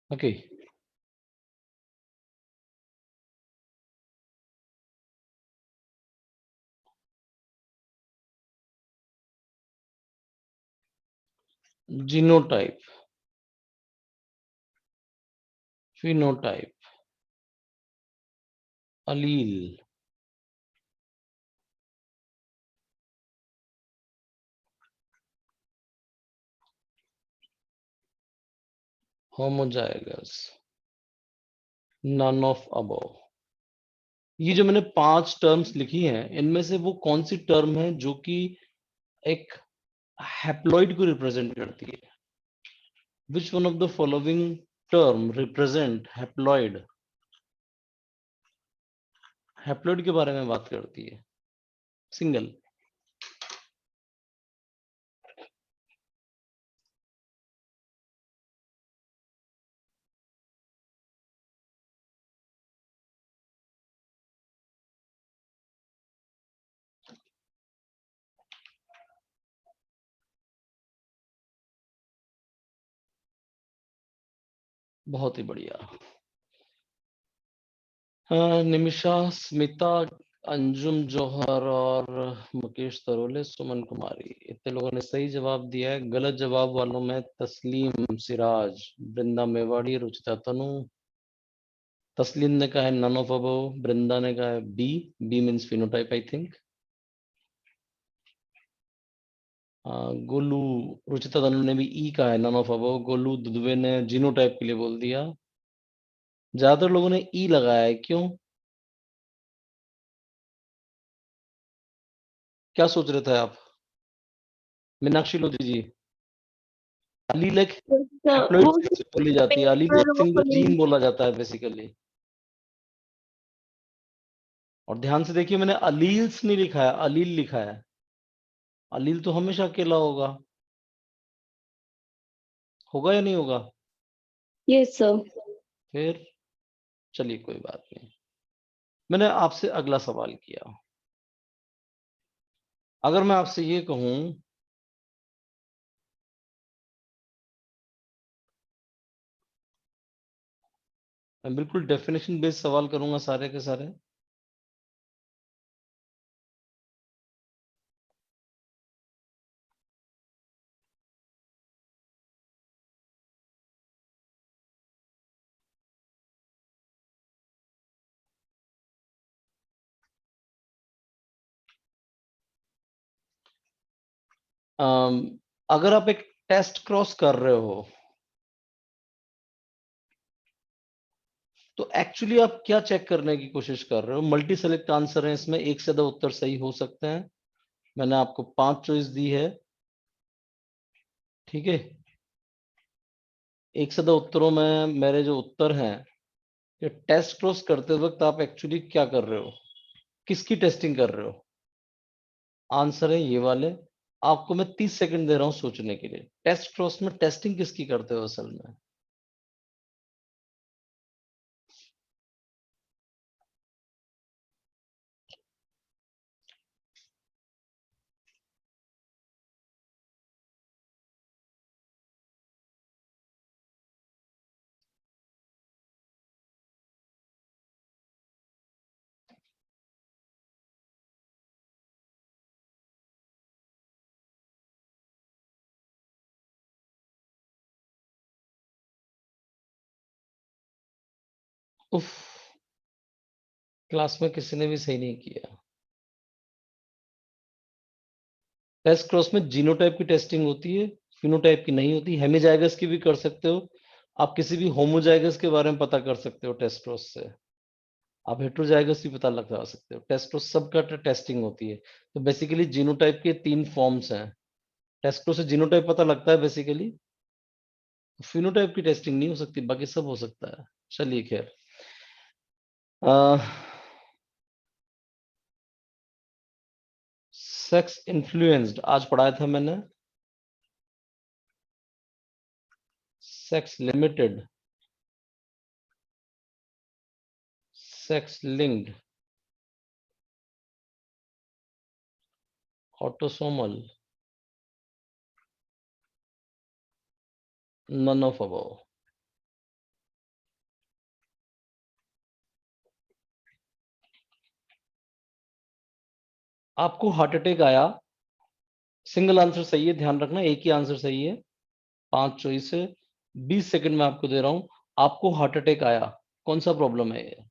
Okay, genotype, phenotype, allele, homozygous, none of above. ये जो मैंने 5 टर्म्स लिखी हैं, इनमें से वो कौन सी टर्म है जो कि एक हैप्लॉइड को रिप्रेजेंट करती है? विच one of the following term represent haploid? Haploid के बारे में बात करती है, सिंगल। बहुत ही बढ़िया। निमिषा, स्मिता, अंजुम जौहर और मुकेश तरोले, सुमन कुमारी, इतने लोगों ने सही जवाब दिया है। गलत जवाब वालों में तस्लीम सिराज, वृंदा मेवाड़ी, रुचिता तनु। तस्लीम ने कहा है नन ऑफ अबव, वृंदा ने कहा है B. B means phenotype I think. Golu, Ruchita Tanu ने भी ई कहा है, none of above. Golu Dudwe ने जीनोटाइप के लिए बोल दिया। ज्यादातर लोगों ने ई लगाया है, क्यों? क्या सोच रहे थे आप? मीनाक्षी लोधी जी, अलील एक हैप्लॉइड वो चीज बोली जाती है, अलील एक सिंगल जीन बोला जाता है बेसिकली। और ध्यान से देखिए, मैंने अलील्स नहीं लिखा है, अलील लिखा है। अलील तो हमेशा अकेला होगा, होगा या नहीं होगा? Yes sir. फिर चलिए, कोई बात नहीं। मैंने आपसे अगला सवाल किया। अगर मैं आपसे ये कहूं, मैं बिल्कुल डेफिनेशन बेस्ड सवाल करूंगा सारे के सारे। अगर आप एक टेस्ट क्रॉस कर रहे हो, तो एक्चुअली आप क्या चेक करने की कोशिश कर रहे हो? मल्टी सेलेक्ट आंसर है इसमें, एक से 2 उत्तर सही हो सकते हैं। मैंने आपको 5 चॉइस दी है, ठीक है? एक से 2 उत्तरों में मेरे जो उत्तर हैं, ये टेस्ट क्रॉस करते वक्त आप एक्चुअली क्या कर रहे हो, किसकी टेस्टिंग कर रहे हो? आंसर है ये वाले। आपको मैं 30 सेकंड दे रहा हूं सोचने के लिए। टेस्ट क्रॉस में टेस्टिंग किसकी करते हो असल में? उफ, क्लास में किसी ने भी सही नहीं किया। टेस्ट क्रॉस में जीनोटाइप की टेस्टिंग होती है, फिनोटाइप की नहीं होती। हेमिजाइगस की भी कर सकते हो, आप किसी भी होमोजाइगस के बारे में पता कर सकते हो टेस्ट क्रॉस से। आप हेट्रोजाइगस भी पता लगा सकते हो। टेस्ट क्रॉस सबका टेस्टिंग होती है। तो बेसिकली जीनोटाइप के 3 फॉर्म्स हैं। टेस्ट क्रॉस से जीनोटाइप पता लगता है बेसिकली, फिनोटाइप की टेस्टिंग नहीं हो सकती, बाकी सब हो सकता है। चलिए खैर, सेक्स इन्फ्लुएंस्ड आज पढ़ाया था मैंने, sex limited, sex linked, autosomal, none of above. आपको हार्ट अटैक आया, सिंगल आंसर सही है, ध्यान रखना एक ही आंसर सही है, 5 चॉइस है, 20 सेकंड में आपको दे रहा हूं। आपको हार्ट अटैक आया, कौन सा प्रॉब्लम है ये?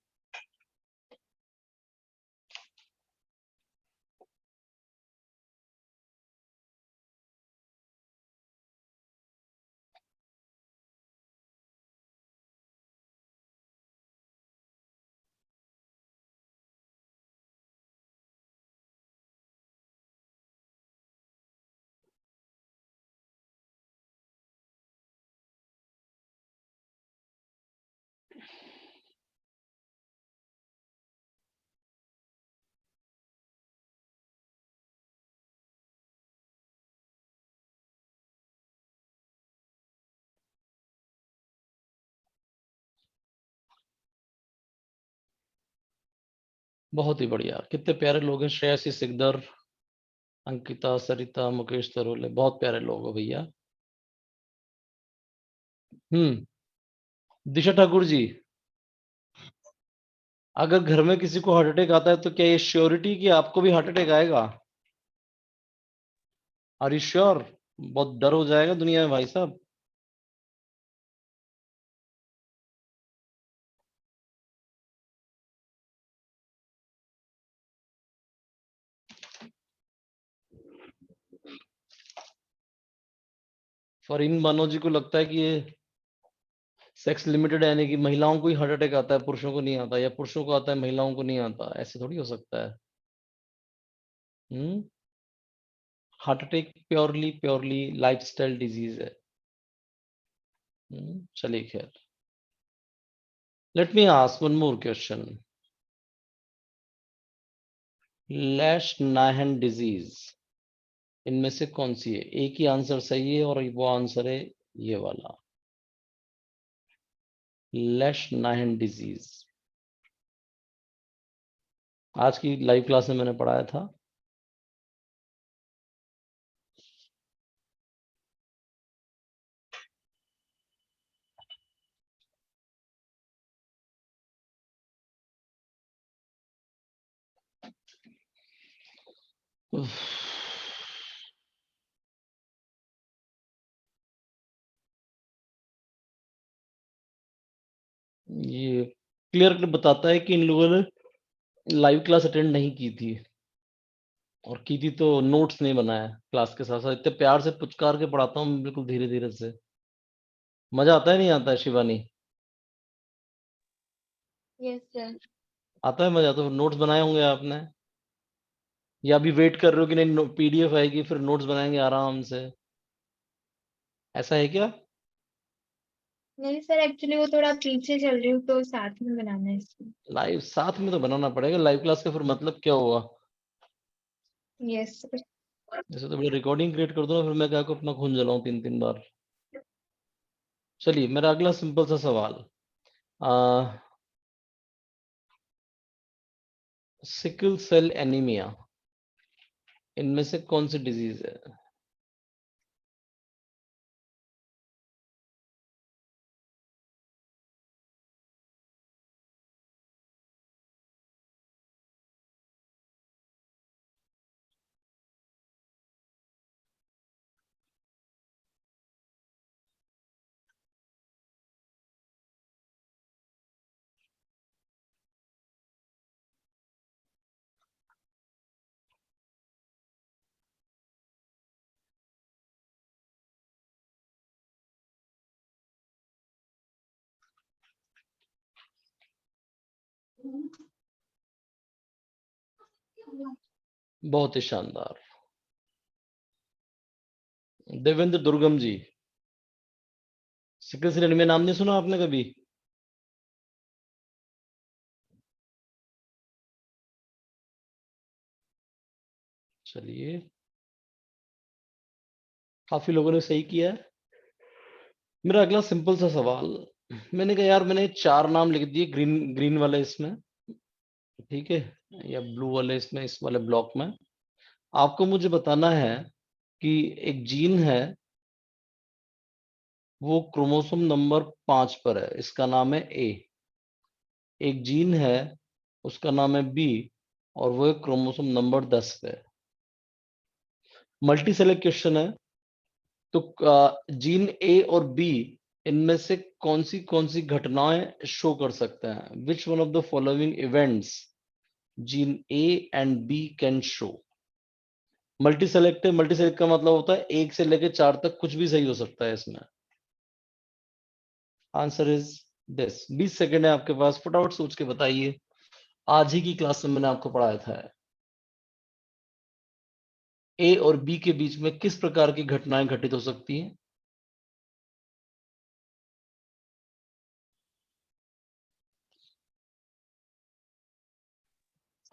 बहुत ही बढ़िया, कितने प्यारे लोग हैं, श्रेयसी सिकदर, अंकिता, सरिता, मुकेश तरोले, बहुत प्यारे लोग हो भैया। दिशा ठाकुर जी, अगर घर में किसी को हार्ट अटैक आता है तो क्या ये श्योरिटी कि आपको भी हार्ट अटैक आएगा? Are you sure? बहुत डर हो जाएगा दुनिया में भाई साहब। फरीन बानो जी को लगता है कि ये सेक्स लिमिटेड है, यानी कि महिलाओं को ही हार्ट अटैक आता है, पुरुषों को नहीं आता, या पुरुषों को आता है महिलाओं को नहीं आता, ऐसे थोड़ी हो सकता है। Hmm heart attack purely purely lifestyle disease है। चलिए खैर, let me ask one more question. Lesch Nyhan disease इनमें से कौन सी है? एक ही आंसर सही है और वो आंसर है ये वाला, लैश नाहन डिजीज। आज की लाइव क्लास में मैंने पढ़ाया था। उफ, ये क्लियर कट बताता है कि इन लोगों ने लाइव क्लास अटेंड नहीं की थी, और की थी तो नोट्स नहीं बनाया क्लास के साथ साथ। इतने प्यार से पुचकार के पढ़ाता हूँ बिल्कुल धीरे धीरे से। मजा आता है नहीं आता है शिवानी? Yes sir. आता है मजा? तो नोट्स बनाए होंगे आपने, या अभी वेट कर रहे हो कि नहीं पीडीएफ आएगी फिर नोट्स बनाएंगे आराम से? ऐसा है क्या? नहीं सर, एक्चुअली वो थोड़ा पीछे चल रही हूँ तो साथ में बनाना है इसको। लाइव साथ में तो बनाना पड़ेगा, लाइव क्लास का फिर मतलब क्या हुआ? Yes sir. जैसे तो रिकॉर्डिंग क्रिएट कर दो ना, फिर मैं क्या को अपना खून जलाऊं 3-3 बार। चलिए मेरा अगला सिंपल सा सवाल, सिकल सेल एनीमिया इनमें से कौन सी डिजीज है? बहुत ही शानदार। देवेंद्र दुर्गम जी, सिकल सेल एनीमिया नाम नहीं सुना आपने कभी? चलिए, काफी लोगों ने सही किया है। मेरा अगला सिंपल सा सवाल, मैंने कहा यार मैंने 4 नाम लिख दिए ग्रीन ग्रीन वाले इसमें, ठीक है, या ब्लू वाले इसमें, इस वाले ब्लॉक में। आपको मुझे बताना है कि एक जीन है, वो क्रोमोसोम नंबर 5 पर है, इसका नाम है ए। एक जीन है, उसका नाम है बी, और वो है क्रोमोसोम नंबर 10 पे। मल्टी सेलेक्ट क्वेश्चन है, तो जीन ए और बी इनमें से कौन सी घटनाएं शो कर सकते हैं? Which one of the following events gene A and B can show? Multi select है, मल्टी सेलेक्ट का मतलब होता है 1 से लेकर 4 तक कुछ भी सही हो सकता है इसमें। Answer is this. 20 सेकंड है आपके पास, फटाफट सोच के बताइए। आज ही की क्लास में मैंने आपको पढ़ाया था ए और बी के बीच में किस प्रकार की घटनाएं घटित हो सकती हैं।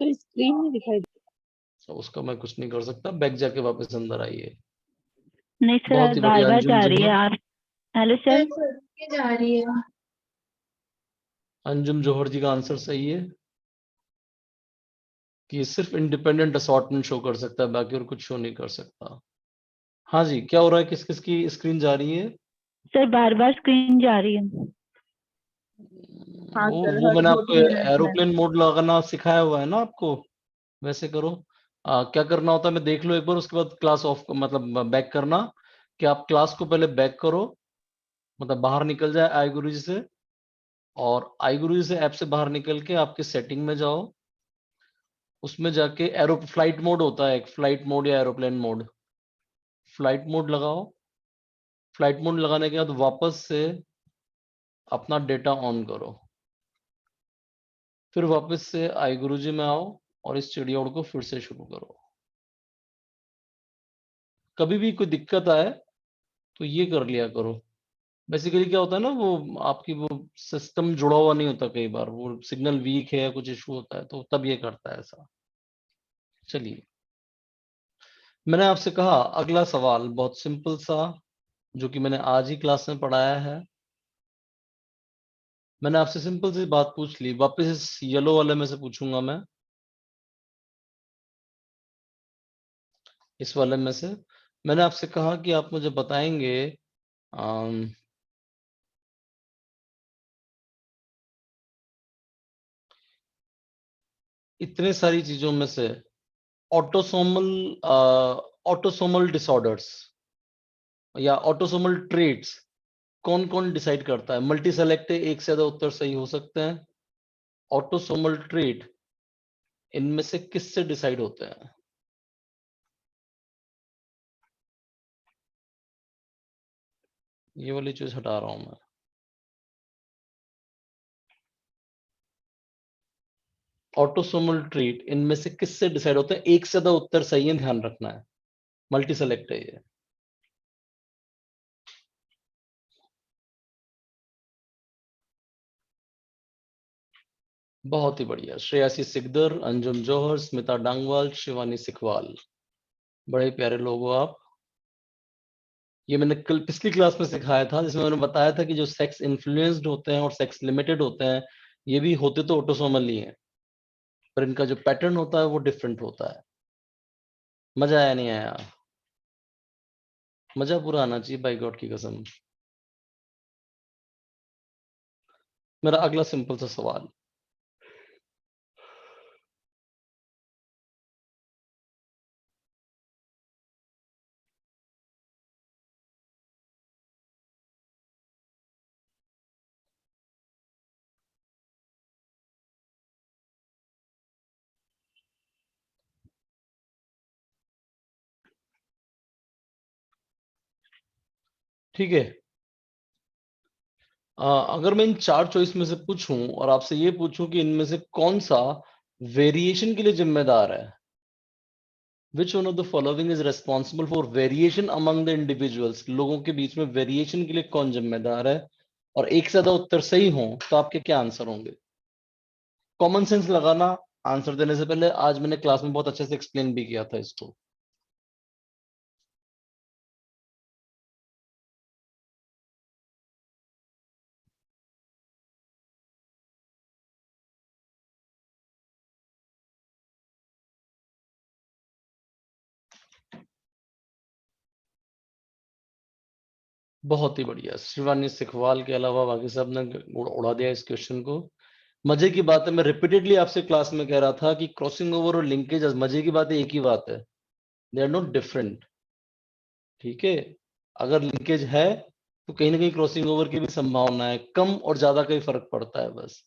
सर स्क्रीन में दिखाई तो उसका मैं कुछ नहीं कर सकता, बैक जाके वापस अंदर आइए। नहीं बहुत सर, ही बार बढ़िया। बार अंजुम जा रही है जोहर, यार। Hello sir. सर रुक के जा रही है। अंजुम जोहर जी का आंसर सही है कि ये सिर्फ इंडिपेंडेंट असॉर्टमेंट शो कर सकता है, बाकी और कुछ शो नहीं कर सकता। हाँ जी, क्या हो रहा है? किस किस की स्क्रीन जा रही है? सर बार बार स्क्रीन जा रही है। हाँ सर, वो हर मैंने दो आपको तीन मिनट में। एरोप्लेन मोड लगाना सिखाया हुआ है ना आपको, वैसे करो। क्या करना होता है मैं देख लो एक बार, उसके बाद क्लास ऑफ मतलब बैक करना, कि आप क्लास को पहले बैक करो, मतलब बाहर निकल जाए आई गुरु जी से, और आई गुरु जी से ऐप से बाहर निकल के आपके सेटिंग में जाओ, उसमें जाके एरो फ्लाइट मोड होता है, एक फ्लाइट मोड या एरोप्लेन मोड, फ्लाइट मोड लगाओ। फ्लाइट मोड लगाने के बाद वापस से अपना डेटा ऑन करो, फिर वापस से आई गुरु जी में आओ और इस चिड़िया उड़ को फिर से शुरू करो। कभी भी कोई दिक्कत आए तो ये कर लिया करो। बेसिकली क्या होता है ना, वो आपकी वो सिस्टम जुड़ा हुआ नहीं होता, कई बार वो सिग्नल वीक है या कुछ इशू होता है तो तब ये करता है ऐसा। चलिए, मैंने आपसे कहा अगला सवाल बहुत सिंपल सा, जो कि मैंने आज ही क्लास में पढ़ाया है। मैंने आपसे सिंपल सी बात पूछ ली, वापस इस येलो वाले में से पूछूंगा मैं, इस वाले में से। मैंने आपसे कहा कि आप मुझे बताएंगे अम, इतने सारी चीजों में से ऑटोसोमल ऑटोसोमल डिसऑर्डर्स या ऑटोसोमल ट्रेट्स कौन कौन डिसाइड करता है? मल्टी सेलेक्ट है, एक से ज्यादा उत्तर सही हो सकते हैं। ऑटोसोमल ट्रेट इनमें से किससे डिसाइड होते हैं? ये वाली चीज हटा रहा हूं मैं। ऑटोसोमल ट्रेट इनमें से किससे डिसाइड होता है? एक से ज्यादा उत्तर सही है, ध्यान रखना है, मल्टी सेलेक्ट है ये। बहुत ही बढ़िया। श्रेयासी सिकदर, अंजुम जौहर, स्मिता डांगवाल, शिवानी सिखवाल, बड़े प्यारे लोग हो आप। ये मैंने कल पिछली क्लास में सिखाया था, जिसमें मैंने बताया था कि जो सेक्स इन्फ्लुएंस्ड होते हैं और सेक्स लिमिटेड होते हैं, ये भी होते तो ऑटोसोमल ही हैं, पर इनका जो पैटर्न होता है वो डिफरेंट होता है। मजा आया नहीं आया? मजा पूरा आना चाहिए, बाय गॉड की कसम। मेरा अगला सिंपल सा सवाल, ठीक है? अगर मैं इन 4 चॉइस में से पूछूं और आपसे ये पूछूं कि इनमें से कौन सा वेरिएशन के लिए जिम्मेदार है, विच one of the following is responsible for variation among the individuals, लोगों के बीच में वेरिएशन के लिए कौन जिम्मेदार है, और एक से ज्यादा उत्तर सही हो तो आपके क्या आंसर होंगे? कॉमन सेंस लगाना आंसर देने से पहले, आज मैंने क्लास में बहुत अच्छे से एक्सप्लेन भी किया था इसको। बहुत ही बढ़िया। शिवानी सिखवाल के अलावा बाकी सब ने उड़ा दिया इस क्वेश्चन को। मजे की बात है, मैं रिपीटेडली आपसे क्लास में कह रहा था कि क्रॉसिंग ओवर और लिंकेज मजे की बात है, एक ही बात है, दे आर नॉट डिफरेंट। ठीक है, अगर लिंकेज है तो कहीं ना कहीं क्रॉसिंग ओवर की भी संभावना है, कम और ज्यादा का ही फर्क पड़ता है बस।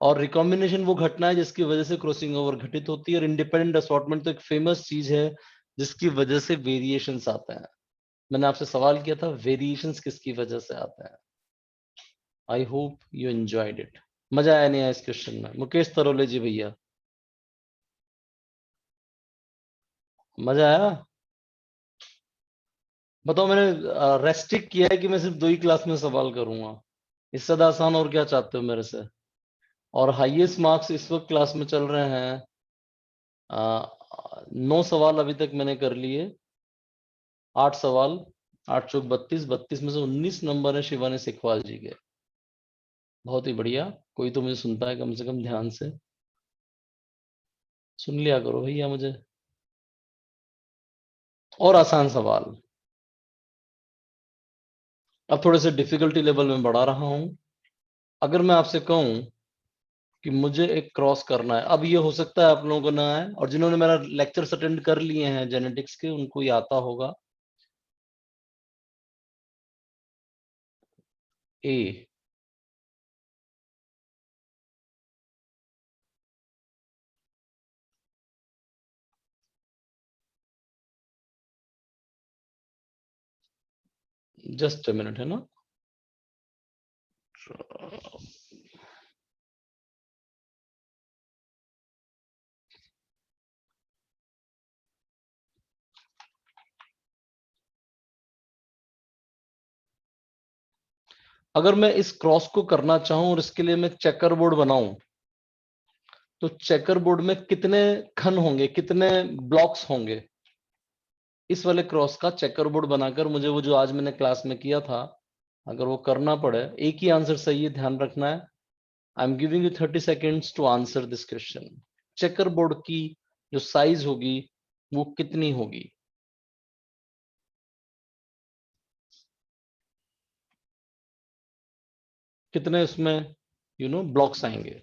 और रिकॉम्बिनेशन वो घटना है जिसकी वजह से क्रॉसिंग ओवर घटित होती है, और इंडिपेंडेंट असॉर्टमेंट तो एक फेमस चीज है जिसकी वजह से वेरिएशंस आते हैं। मैंने आपसे सवाल किया था वेरिएशंस किसकी वजह से आते हैं। I hope you enjoyed it. मजा आया नहीं आया इस क्वेश्चन में? मुकेश तरोले जी भैया, मजा आया? बताओ, मैंने रेस्ट्रिक्ट किया है कि मैं सिर्फ 2 ही क्लास में सवाल करूंगा, इससे ज्यादा आसान और क्या चाहते हो मेरे से? और हाईएस्ट मार्क्स इस वक्त क्लास में चल रहे हैं 9 सवाल अभी तक मैंने कर लिए, 8 सवाल, 8 चौक 32, 32 में से 19 नंबर है शिवानी सिखवाल जी के। बहुत ही बढ़िया, कोई तो मुझे सुनता है कम से कम ध्यान से, सुन लिया करो भैया मुझे। और आसान सवाल, अब थोड़े से डिफिकल्टी लेवल में बढ़ा रहा हूं। अगर मैं आपसे कहूं कि मुझे एक क्रॉस करना है, अब ये हो सकता है आप लोगों को ना आए, और जिन्होंने मेरा लेक्चर्स अटेंड कर लिए हैं जेनेटिक्स के उनको ये आता होगा। ए, जस्ट अ मिनट, है ना? अगर मैं इस क्रॉस को करना चाहूं और इसके लिए मैं चेकर बोर्ड बनाऊं, तो चेकर बोर्ड में कितने खन होंगे, कितने ब्लॉक्स होंगे? इस वाले क्रॉस का चेकर बोर्ड बनाकर मुझे वो जो आज मैंने क्लास में किया था, अगर वो करना पड़े, एक ही आंसर सही है, ध्यान रखना है। I am giving you 30 seconds to answer this question. Checker board की जो साइज होगी वो कितनी होगी? कितने उसमें ब्लॉक्स आएंगे?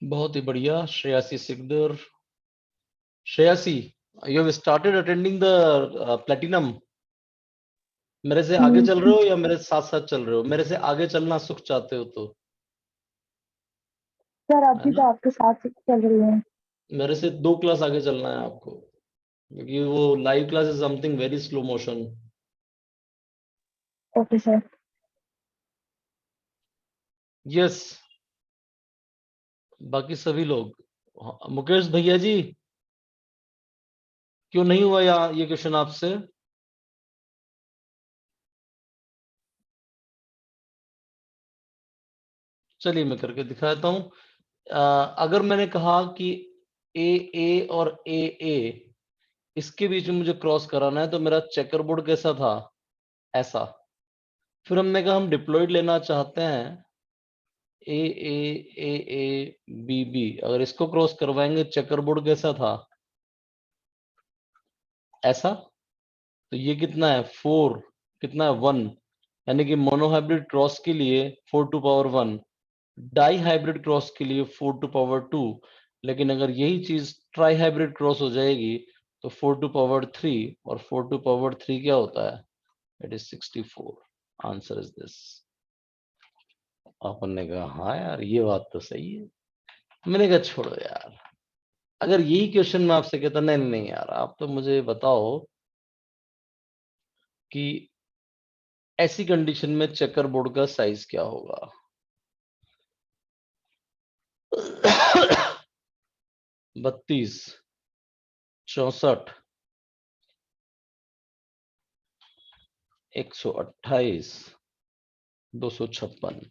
बहुत ही बढ़िया, Shreyasi Sikdar. Shreyasi, you have started attending the platinum. मेरे से आगे चल रहे हो या मेरे साथ साथ चल रहे हो? मेरे से आगे चलना सुख चाहते हो तो, सर है अभी ना? तो आपके साथ ही चल रही है। मेरे से 2 क्लास आगे चलना है आपको, क्योंकि वो live class is something very slow motion. Okay sir. Yes, बाकी सभी लोग। मुकेश भैया जी, क्यों नहीं हुआ ये क्वेश्चन आपसे? चलिए मैं करके दिखाता हूं। अगर मैंने कहा कि ए और ए इसके बीच में मुझे क्रॉस कराना है, तो मेरा चेकर बोर्ड कैसा था? ऐसा। फिर हमने कहा हम डिप्लॉइड लेना चाहते हैं, ए बी, अगर इसको क्रॉस करवाएंगे चेकर बोर्ड कैसा था? ऐसा। तो ये कितना है? 4, कितना है? 1, यानी कि मोनोहाइब्रिड क्रॉस के लिए 4 to power 1, dihybrid cross के लिए 4 टू पावर 2। लेकिन अगर यही चीज ट्राई हाइब्रिड क्रॉस हो जाएगी तो 4 टू पावर 3, और 4 टू पावर 3 क्या होता है? It is 64। Answer is this. अपन ने कहा हाँ यार ये बात तो सही है। मैंने कहा छोड़ो यार, अगर यही क्वेश्चन मैं आपसे कहता नहीं नहीं यार, आप तो मुझे बताओ कि ऐसी कंडीशन में चेकर बोर्ड का साइज क्या होगा? 32, 64, 128, 256।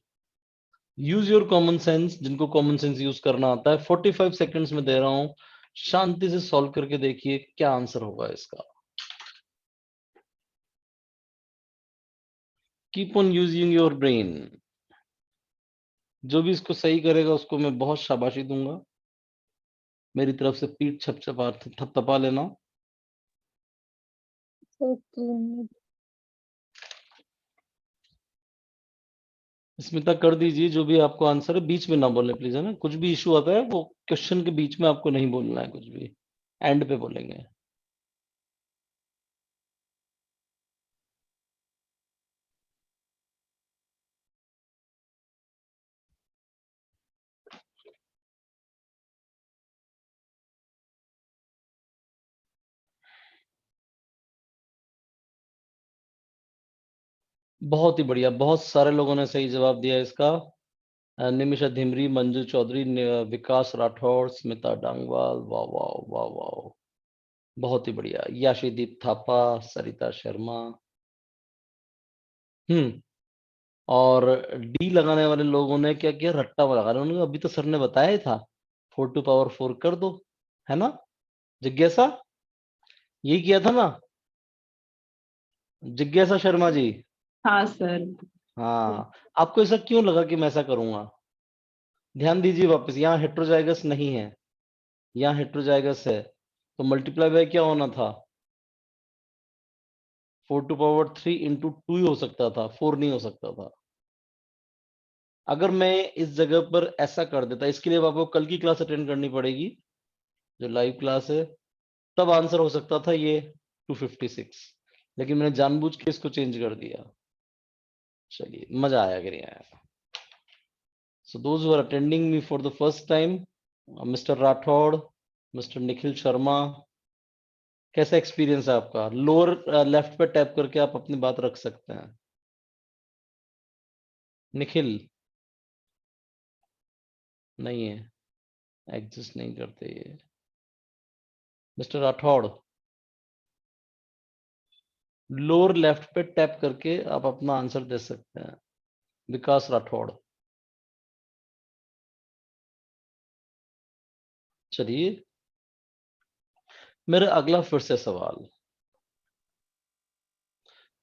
यूज योर कॉमन सेंस, जिनको कॉमन सेंस यूज करना आता है। 45 सेकंड्स में दे रहा हूं, शांति से सॉल्व करके देखिए क्या आंसर होगा इसका। Keep on using your brain. जो भी इसको सही करेगा उसको मैं बहुत शाबाशी दूंगा। मेरी तरफ से पीठ छपछपा थपथपा लेना। स्मिता कर दीजिए जो भी आपको आंसर है, बीच में ना बोले प्लीज, है ना। कुछ भी इशू आता है वो क्वेश्चन के बीच में आपको नहीं बोलना है, कुछ भी एंड पे बोलेंगे। बहुत ही बढ़िया, बहुत सारे लोगों ने सही जवाब दिया इसका। निमिषा धिमरी, मंजू चौधरी, विकास राठौर, स्मिता डांगवाल, वाह वाह वाह वाह, बहुत ही बढ़िया। याशीदीप थापा, सरिता शर्मा। हम्म। और डी लगाने वाले लोगों ने क्या किया, रट्टा लगा रहे। उन्होंने अभी तो सर ने बताया ही था, 4 to power 4 कर दो, है ना। जिज्ञासा, यही किया था ना जिज्ञासा शर्मा जी। हाँ सर। हाँ, आपको ऐसा क्यों लगा कि मैं ऐसा करूंगा? ध्यान दीजिए वापस, यहाँ हेट्रोजाइगस नहीं है, यहाँ हेट्रोजाइगस है, तो मल्टीप्लाई बाय क्या होना था? 4 to power 3 into 2 ही हो सकता था, 4 नहीं हो सकता था। अगर मैं इस जगह पर ऐसा कर देता, इसके लिए आपको कल की क्लास अटेंड करनी पड़ेगी, जो लाइव क्लास है, तब आंसर हो सकता था ये 256, लेकिन मैंने जानबूझ के इसको चेंज कर दिया। चलिए, मजा आया कि नहीं आया? So those who are attending me for the first time, Mr. Rathore, Mr. Nikhil Sharma, कैसा एक्सपीरियंस है आपका? लोअर लेफ्ट पे टैप करके आप अपनी बात रख सकते हैं। निखिल नहीं है, एग्जिस्ट नहीं करते ये। मिस्टर राठौड़, लोअर लेफ्ट पे टैप करके आप अपना आंसर दे सकते हैं। विकास राठौड़। चलिए, मेरा अगला फिर से सवाल,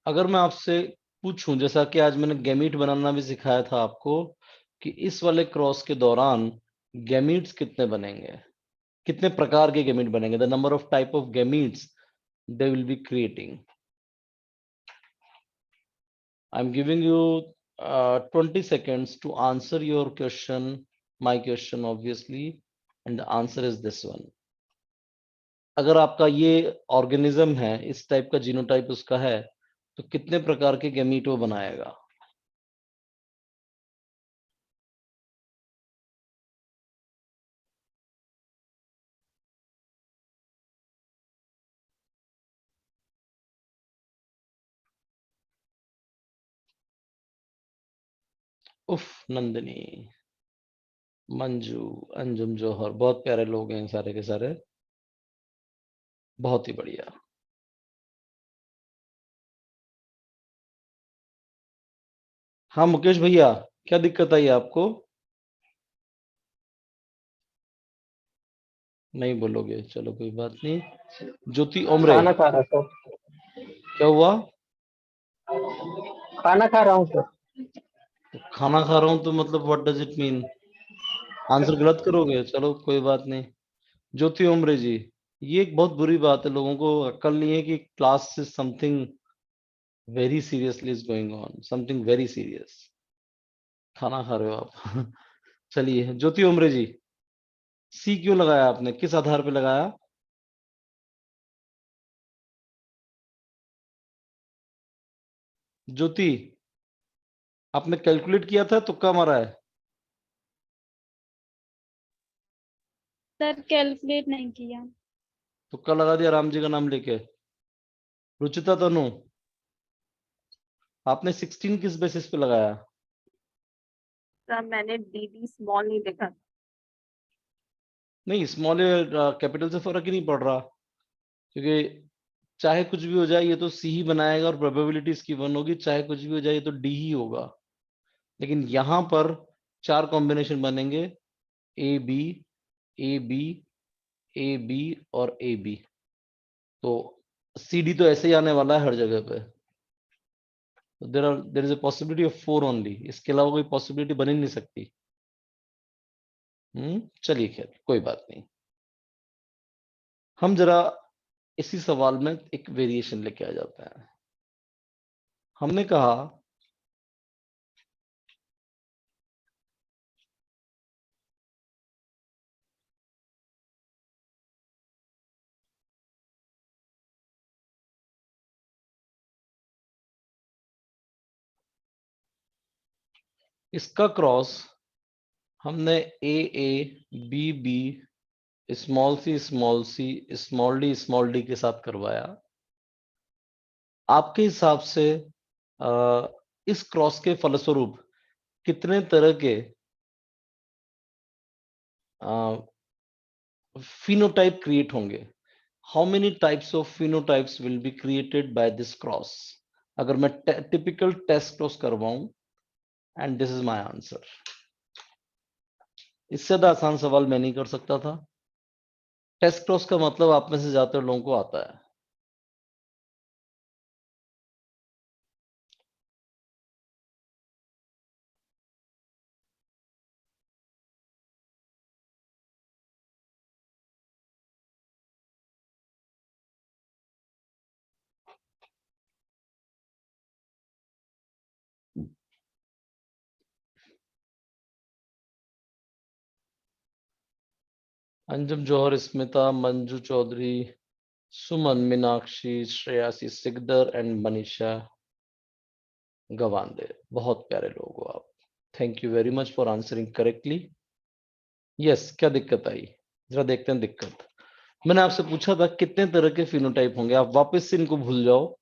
अगर मैं आपसे पूछूं, जैसा कि आज मैंने गैमीट बनाना भी सिखाया था आपको, कि इस वाले क्रॉस के दौरान गैमीट्स कितने बनेंगे, कितने प्रकार के गैमीट बनेंगे, the number of type of gametes they will be creating. I am giving you 20 seconds to answer your question, my question obviously, and the answer is this one. अगर आपका ये ऑर्गेनिज्म है, इस टाइप का genotype उसका है, तो कितने प्रकार के गैमीट वो बनाएगा? उफ, नंदिनी, मंजू, अंजुम, जौहर, बहुत प्यारे लोग हैं सारे के सारे, बहुत ही बढ़िया। हाँ मुकेश भैया, क्या दिक्कत आई आपको? नहीं बोलोगे, चलो कोई बात नहीं। ज्योति ओमरे, खाना खा रहा सर। क्या हुआ? खाना खा रहा हूँ सर। खाना खा रहा हूं तो मतलब what does it mean? Answer गलत करोगे, चलो कोई बात नहीं। ज्योति ओमरे जी, ये एक बहुत बुरी बात है, लोगों को अक्ल नहीं है कि क्लास से something very seriously is going on, something very serious. खाना खा रहे हो आप? चलिए, ज्योति ओमरे जी, सी क्यों लगाया आपने, किस आधार पे लगाया? ज्योति, आपने कैलकुलेट किया था, तुक्का मारा है? सर कैलकुलेट नहीं किया। तुक्का लगा दिया राम जी का नाम लेके। रुचिता तनु, आपने 16 किस बेसिस पे लगाया? सर मैंने डीडी स्मॉल नहीं देखा। नहीं, स्मॉल या कैपिटल से फर्क ही नहीं पड़ रहा, क्योंकि चाहे कुछ भी हो जाए ये तो सी ही बनाएगा और प्रोबेबिलिटी इसकी 1 होगी, चाहे कुछ भी हो जाए ये तो डी ही होगा। लेकिन यहां पर 4 कॉम्बिनेशन बनेंगे, A B, A B, A B और ए बी, तो सी डी तो ऐसे ही आने वाला है हर जगह पे। There is a possibility of 4 only, इसके अलावा कोई पॉसिबिलिटी बन ही नहीं सकती। चलिए खैर कोई बात नहीं। हम जरा इसी सवाल में एक वेरिएशन लेके आ जाते हैं। हमने कहा इसका क्रॉस हमने A B B small C small D के साथ करवाया। आपके हिसाब से इस क्रॉस के फलस्वरूप कितने तरह के फिनोटाइप क्रिएट होंगे? How many types of phenotypes will be created by this cross? अगर मैं टिपिकल टेस्ट क्रॉस करवाऊं, and this is my answer. इससे ज्यादा आसान सवाल मैं नहीं कर सकता था। टेस्ट क्रॉस का मतलब आप में से ज्यादातर लोगों को आता है। अंजुम जौहर, स्मिता, मंजू चौधरी, सुमन, मीनाक्षी, श्रेयासी सिकदर एंड मनीषा गवांदे, बहुत प्यारे लोग हो आप। Thank you very much for answering correctly. Yes, क्या दिक्कत आई? जरा देखते हैं दिक्कत। मैंने आपसे पूछा था कितने तरह के फिनोटाइप होंगे, आप वापस से इनको भूल जाओ।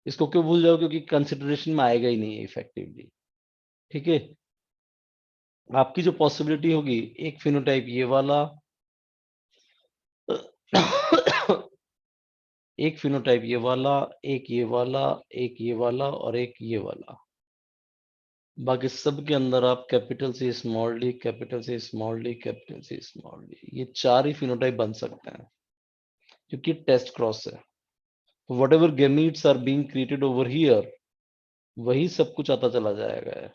इसको क्यों भूल जाओ? क्योंकि कंसिडरेशन में आएगा ही नहीं इफेक्टिवली। ठीक है, आपकी जो पॉसिबिलिटी होगी, एक फिनोटाइप ये वाला, एक फिनोटाइप ये वाला, एक ये वाला, एक ये वाला और एक ये वाला। बाकी सब के अंदर आप कैपिटल से स्मॉल डी, कैपिटल से स्मॉल डी, कैपिटल से स्मॉल डी, ये 4 ही फिनोटाइप बन सकते हैं क्योंकि टेस्ट क्रॉस है। Whatever gametes are being created over here, वही सब कुछ आता चला जाएगा,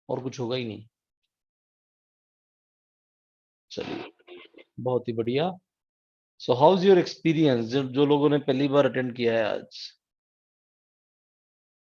और कुछ होगा ही नहीं। चलिए, बहुत ही बढ़िया। So how is your experience? जो लोगों ने पहली बार अटेंड किया है आज,